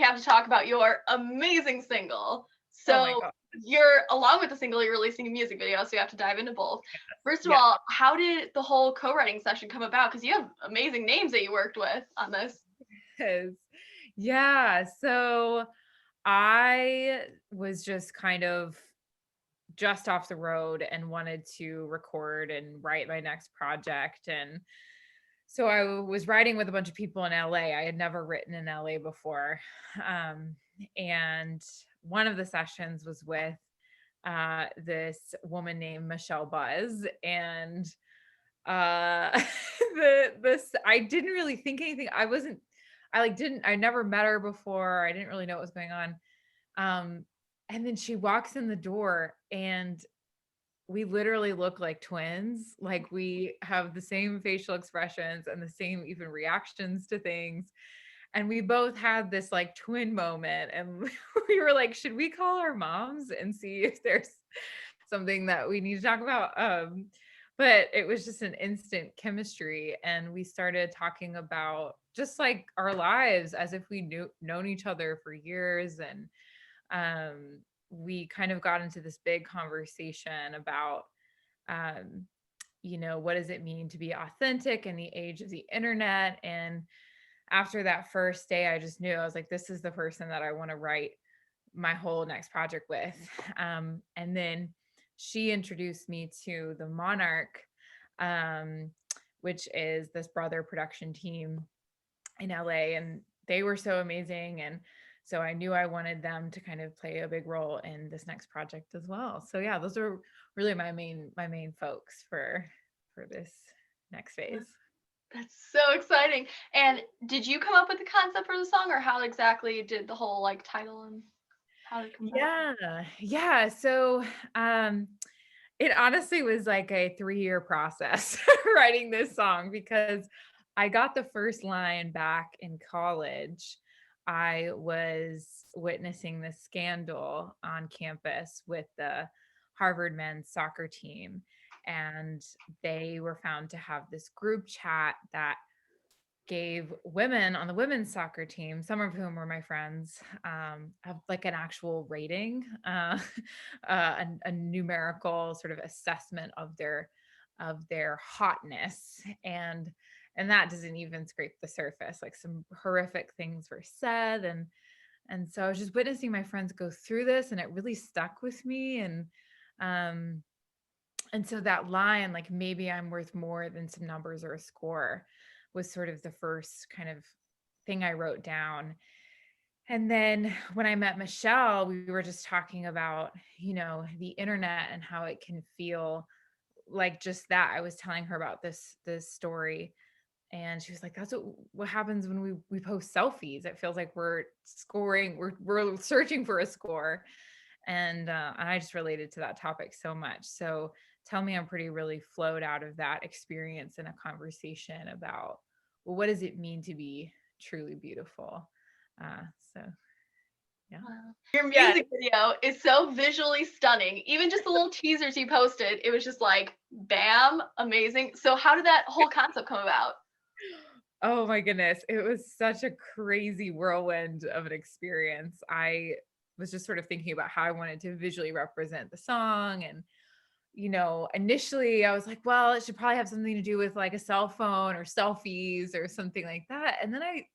have to talk about your amazing single. Oh my So God. you're, along with the single, you're releasing a music video, so you have to dive into both. First of Yeah. all, how did the whole co-writing session come about? Because you have amazing names that you worked with on this. Yes. Yeah. So I was just kind of just off the road and wanted to record and write my next project. And so I was writing with a bunch of people in LA. I had never written in LA before. Um, and one of the sessions was with this woman named Michelle Buzz. And this I didn't really think anything. I never met her before. I didn't really know what was going on. Um, and then she walks in the door and we literally look like twins. Like we have the same facial expressions and the same even reactions to things. And we both had this like twin moment. And we were like, should we call our moms and see if there's something that we need to talk about? But it was just an instant chemistry. And we started talking about just like our lives as if we known each other for years. And um, we kind of got into this big conversation about, um, what does it mean to be authentic in the age of the internet? And after that first day, I just knew I was like, this is the person that I want to write my whole next project with. And then she introduced me to the Monarch, um, which is this brother production team in LA, and they were so amazing. And so I knew I wanted them to kind of play a big role in this next project as well. So yeah, those are really my main folks for this next phase. That's so exciting. And did you come up with the concept for the song, or how exactly did the whole like title and how did it come about? Yeah. Yeah. So it honestly was like a 3-year process writing this song because I got the first line back in college. I was witnessing this scandal on campus with the Harvard men's soccer team. And they were found to have this group chat that gave women on the women's soccer team, some of whom were my friends, have like an actual rating, a numerical sort of assessment of their hotness, and that doesn't even scrape the surface. Like some horrific things were said, and so I was just witnessing my friends go through this, and it really stuck with me, um, and so that line, like maybe I'm worth more than some numbers or a score, was sort of the first kind of thing I wrote down. And then when I met Michelle, we were just talking about, the internet and how it can feel like just that. I was telling her about this story, and she was like, that's what happens when we post selfies. It feels like we're scoring, we're searching for a score. And I just related to that topic so much. So tell me I'm pretty really flowed out of that experience in a conversation about, well, what does it mean to be truly beautiful? Uh, so yeah. Wow. Your Yeah. music video is so visually stunning. Even just the little teasers you posted, it was just like, bam, amazing. So how did that whole concept come about? Oh my goodness. It was such a crazy whirlwind of an experience. I was just sort of thinking about how I wanted to visually represent the song. And initially I was like, well, it should probably have something to do with like a cell phone or selfies or something like that. And then I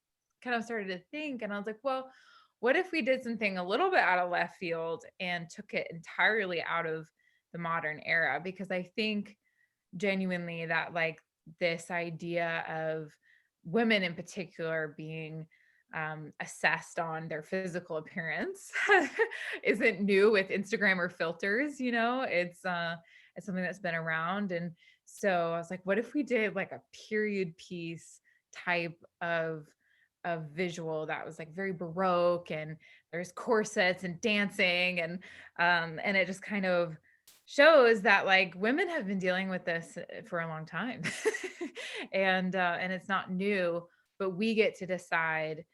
kind of started to think, and I was like, well, what if we did something a little bit out of left field and took it entirely out of the modern era? Because I think genuinely that like this idea of women in particular being assessed on their physical appearance isn't new with Instagram or filters. It's something that's been around. And so I was like, what if we did like a period piece type of visual that was like very baroque, and there's corsets and dancing, and it just kind of shows that like women have been dealing with this for a long time. And it's not new, but we get to decide,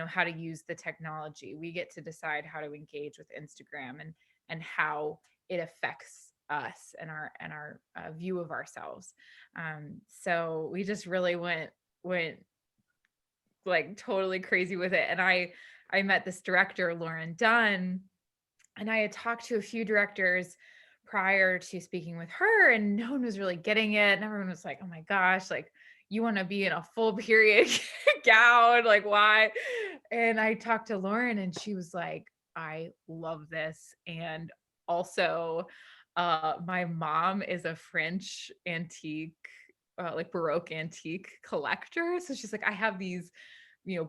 how to use the technology. We get to decide how to engage with Instagram, and how it affects us and our view of ourselves. So we just really went like totally crazy with it. And I I met this director, Lauren Dunn, and I had talked to a few directors prior to speaking with her, and no one was really getting it. And everyone was like, oh my gosh, like, you want to be in a full period gown, like, why? And I talked to Lauren, and she was like, I love this. And also, my mom is a French antique, like Baroque antique collector. So she's like, I have these,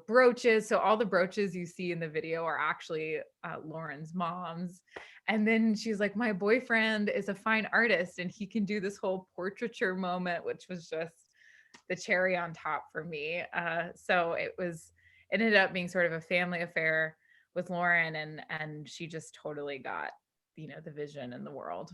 brooches. So all the brooches you see in the video are actually Lauren's mom's. And then she's like, my boyfriend is a fine artist and he can do this whole portraiture moment, which was just the cherry on top for me. So it ended up being sort of a family affair with Lauren, and she just totally got, the vision in the world.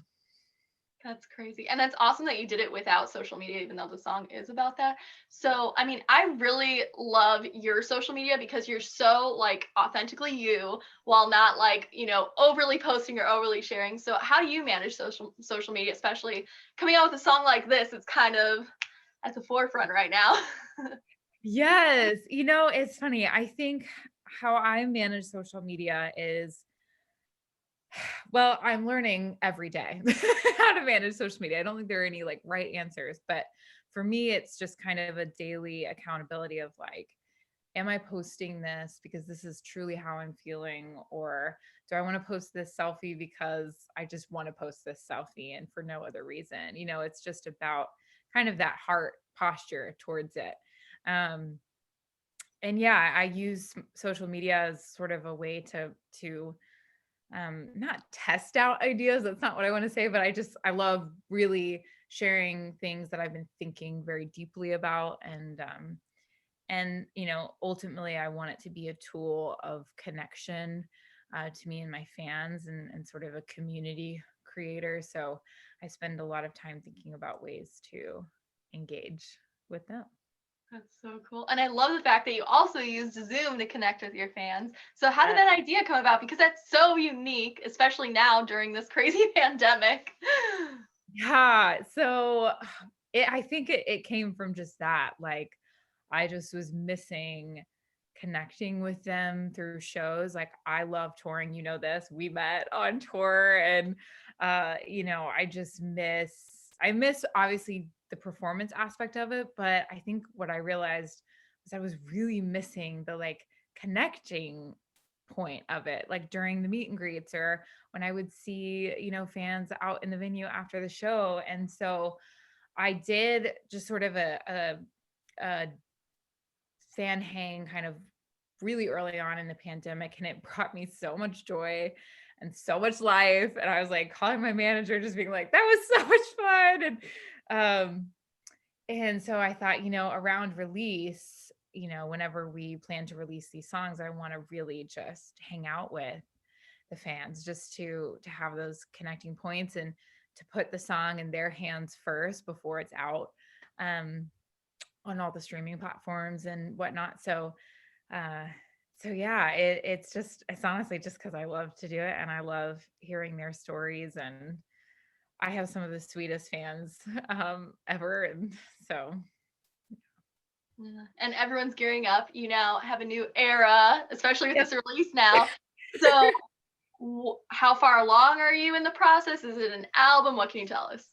That's crazy. And that's awesome that you did it without social media, even though the song is about that. So, I mean, I really love your social media because you're so like authentically you while not like, overly posting or overly sharing. So, how do you manage social media, especially coming out with a song like this? It's kind of at the forefront right now. Yes. It's funny. I think how I manage social media is, well, I'm learning every day how to manage social media. I don't think there are any like right answers, but for me, it's just kind of a daily accountability of like, am I posting this because this is truly how I'm feeling? Or do I want to post this selfie because I just want to post this selfie and for no other reason? It's just about kind of that heart posture towards it. Um, and yeah, I use social media as sort of a way to not test out ideas. That's not what I want to say, but I love really sharing things that I've been thinking very deeply about. And ultimately I want it to be a tool of connection to me and my fans, and sort of a community creator. So I spend a lot of time thinking about ways to engage with them. That's so cool. And I love the fact that you also used Zoom to connect with your fans. So, how did that idea come about? Because that's so unique, especially now during this crazy pandemic. Yeah. So I think it came from just that. Like, I just was missing connecting with them through shows. Like, I love touring. This. We met on tour, and I miss obviously the performance aspect of it, but I think what I realized was I was really missing the like connecting point of it, like during the meet and greets, or when I would see, fans out in the venue after the show. And so I did just sort of a fan hang kind of really early on in the pandemic, and it brought me so much joy and so much life. And I was like calling my manager, just being like, that was so much fun. And so I thought, around release, whenever we plan to release these songs, I want to really just hang out with the fans, just to have those connecting points, and to put the song in their hands first before it's out on all the streaming platforms and whatnot. Uh, so yeah, it's honestly just because I love to do it, and I love hearing their stories, and I have some of the sweetest fans ever. And so Yeah. And everyone's gearing up. You now have a new era, especially with yeah. this release now. So, how far along are you in the process? Is it an album? What can you tell us?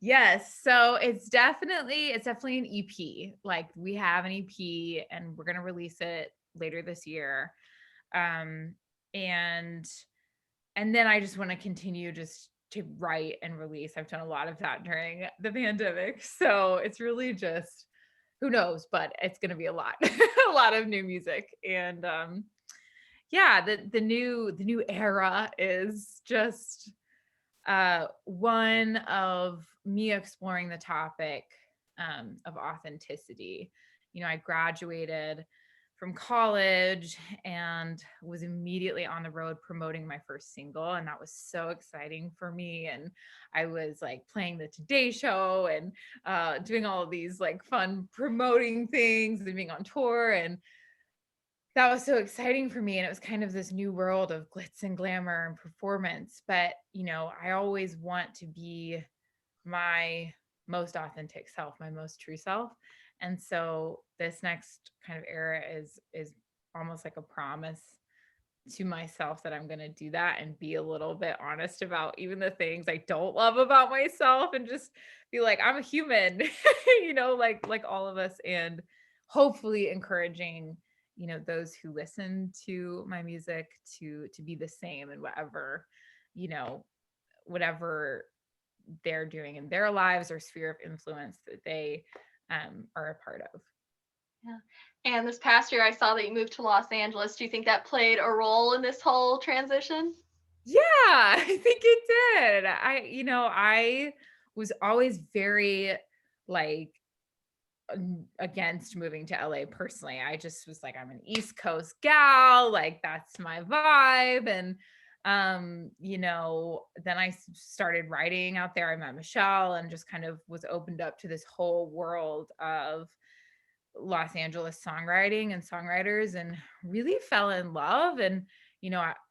Yes. So it's definitely an EP. Like, we have an EP and we're gonna release it later this year. Um and and then I just want to continue just to write and release. I've done a lot of that during the pandemic. So it's really just, who knows, but it's gonna be a lot, a lot of new music. And yeah, the new era is just one of me exploring the topic of authenticity. I graduated from college and was immediately on the road promoting my first single, and that was so exciting for me. And I was like playing the Today Show and doing all of these like fun promoting things and being on tour, and that was so exciting for me. And it was kind of this new world of glitz and glamour and performance. But, I always want to be my most authentic self, my most true self. And so this next kind of era is almost like a promise to myself that I'm going to do that and be a little bit honest about even the things I don't love about myself, and just be like, I'm a human, like all of us, and hopefully encouraging, those who listen to my music to be the same in whatever, you know, whatever they're doing in their lives or sphere of influence that they are a part of. Yeah. And this past year, I saw that you moved to Los Angeles. Do you think that played a role in this whole transition? Yeah, I think it did. I was always very like against moving to LA personally. I just was like, I'm an East Coast gal, like that's my vibe. And then I started writing out there. I met Michelle and just kind of was opened up to this whole world of Los Angeles songwriting and songwriters, and really fell in love. And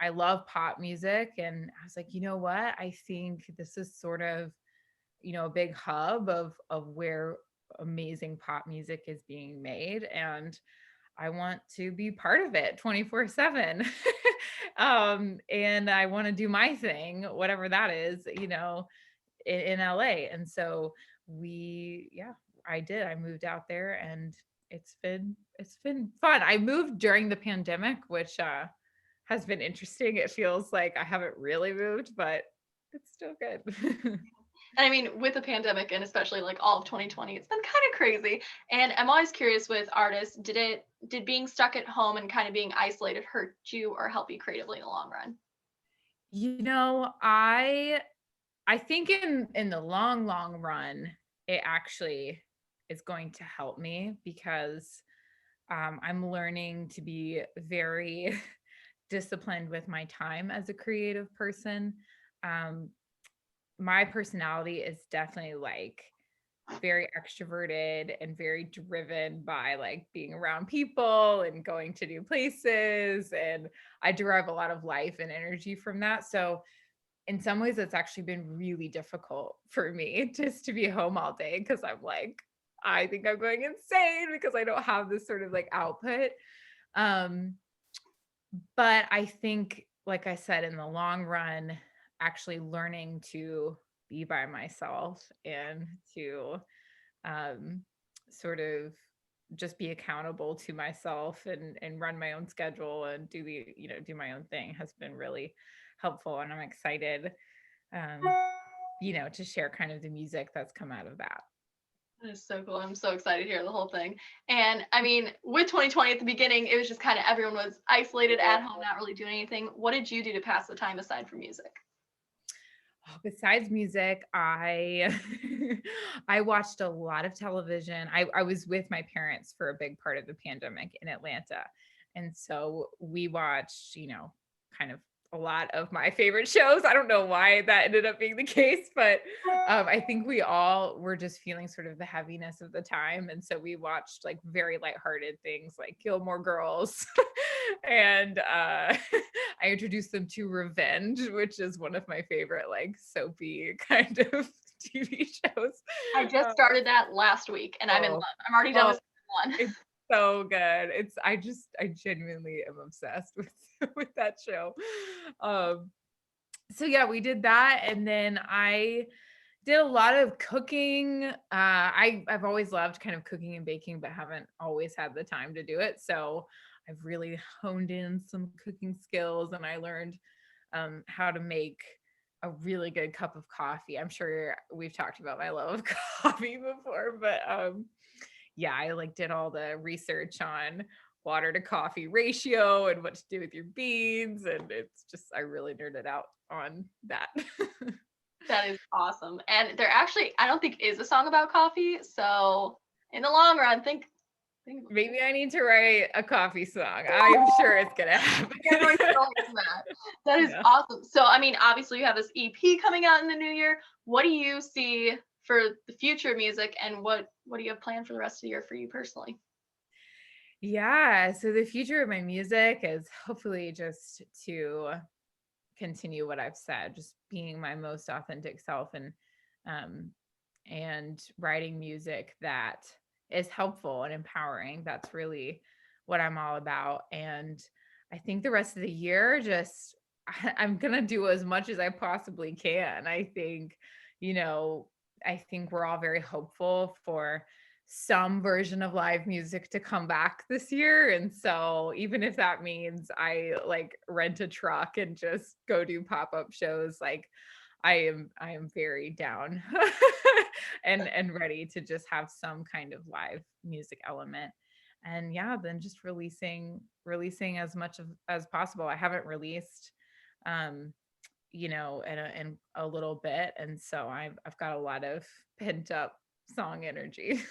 I love pop music, and I was like, you know what? I think this is sort of, a big hub of where amazing pop music is being made, and I want to be part of it 24/7. And I want to do my thing, whatever that is, in LA. And so yeah, I did. I moved out there, and it's been fun. I moved during the pandemic, which has been interesting. It feels like I haven't really moved, but it's still good. And I mean, with the pandemic and especially like all of 2020, it's been kind of crazy. And I'm always curious with artists, did being stuck at home and kind of being isolated hurt you or help you creatively in the long run? I think in the long run, it actually is going to help me, because I'm learning to be very disciplined with my time as a creative person. Um, my personality is definitely like very extroverted and very driven by like being around people and going to new places. And I derive a lot of life and energy from that. So in some ways, it's actually been really difficult for me just to be home all day, because I'm like, I think I'm going insane because I don't have this sort of like output. Um, but I think, like I said, in the long run, actually learning to be by myself and to um, sort of just be accountable to myself and run my own schedule and do my own thing has been really helpful. And I'm excited, um, to share kind of the music that's come out of that. That is so cool. I'm so excited to hear the whole thing. And I mean, with 2020 at the beginning, it was just kind of everyone was isolated at home, not really doing anything. What did you do to pass the time aside from music? Besides music, I I watched a lot of television. I was with my parents for a big part of the pandemic in Atlanta. And so we watched, kind of a lot of my favorite shows. I don't know why that ended up being the case, but I think we all were just feeling sort of the heaviness of the time. And so we watched like very lighthearted things like Gilmore Girls. And I introduced them to Revenge, which is one of my favorite like soapy kind of TV shows. I just Uh, started that last week and I'm in love. oh, I'm already done oh, with season one. it's so good. I genuinely am obsessed with with that show. Um, so yeah, we did that, and then I did a lot of cooking. I've always loved kind of cooking and baking, but haven't always had the time to do it. So I've really honed in some cooking skills, and I learned how to make a really good cup of coffee. I'm sure we've talked about my love of coffee before, but yeah, I like did all the research on water to coffee ratio and what to do with your beans, and it's just I really nerded out on that. That is awesome. And there actually, I don't think is a song about coffee. So in the long run, think Maybe I need to write a coffee song. I'm sure it's gonna happen. can't really tell you that. That is Yeah. awesome. So I mean, obviously you have this EP coming out in the new year. What do you see for the future of music, and what do you have planned for the rest of the year for you personally? Yeah. So the future of my music is hopefully just to continue what I've said, just being my most authentic self, um and writing music that is helpful and empowering. That's really what I'm all about. And I think the rest of the year, just I'm gonna do as much as I possibly can. I think, you know, I think we're all very hopeful for some version of live music to come back this year. And so even if that means I like rent a truck and just go do pop-up shows, like I am very down and ready to just have some kind of live music element. And yeah, then just releasing as much as possible. I haven't released um in a little bit, and so I've got a lot of pent up song energy.